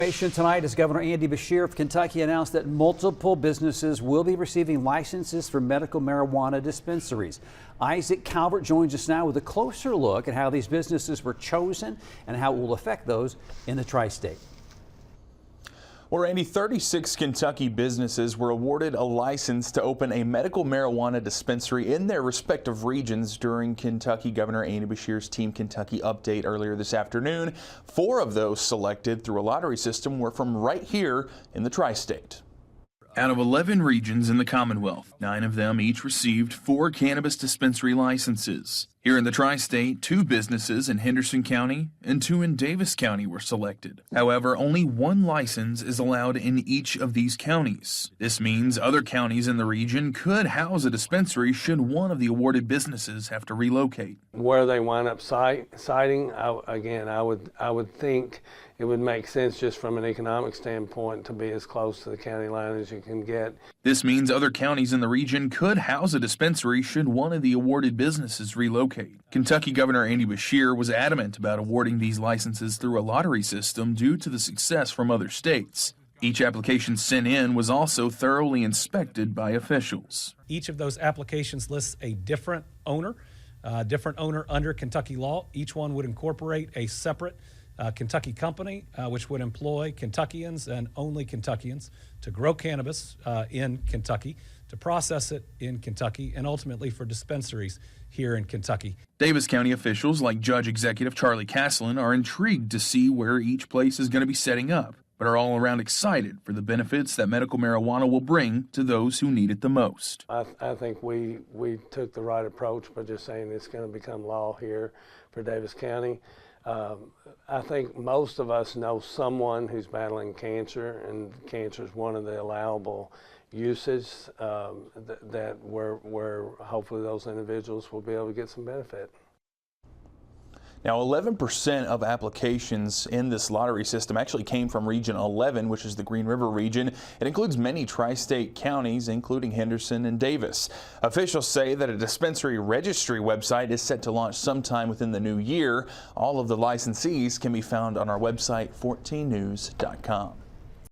Tonight, as Governor Andy Beshear of Kentucky announced that multiple businesses will be receiving licenses for medical marijuana dispensaries. Isaac Calvert joins us now with a closer look at how these businesses were chosen and how it will affect those in the tri-state. Well, Randy, 36 Kentucky businesses were awarded a license to open a medical marijuana dispensary in their respective regions during Kentucky Governor Andy Beshear's Team Kentucky update earlier this afternoon. 4 of those selected through a lottery system were from right here in the tri-state. Out of 11 regions in the Commonwealth, 9 of them each received 4 cannabis dispensary licenses. Here in the tri-state, 2 businesses in Henderson County and 2 in Davis County were selected. However, only 1 license is allowed in each of these counties. This means other counties in the region could house a dispensary should one of the awarded businesses have to relocate. Where they wind up siting, I would think it would make sense just from an economic standpoint to be as close to the county line as you can get. This means other counties in the region could house a dispensary should one of the awarded businesses relocate. Kentucky Governor Andy Beshear was adamant about awarding these licenses through a lottery system due to the success from other states. Each application sent in was also thoroughly inspected by officials. Each of those applications lists a different owner under Kentucky law. Each one would incorporate a separate Kentucky company, which would employ Kentuckians and only Kentuckians to grow cannabis in Kentucky, to process it in Kentucky, and ultimately for dispensaries here in Kentucky. Davis County officials like Judge Executive Charlie Caslin are intrigued to see where each place is going to be setting up, but are all around excited for the benefits that medical marijuana will bring to those who need it the most. I think we took the right approach by just saying it's going to become law here for Davis County. I think most of us know someone who's battling cancer, and cancer is one of the allowable uses that where hopefully those individuals will be able to get some benefit. Now, 11% of applications in this lottery system actually came from Region 11, which is the Green River region. It includes many tri-state counties, including Henderson and Davis. Officials say that a dispensary registry website is set to launch sometime within the new year. All of the licensees can be found on our website, 14news.com.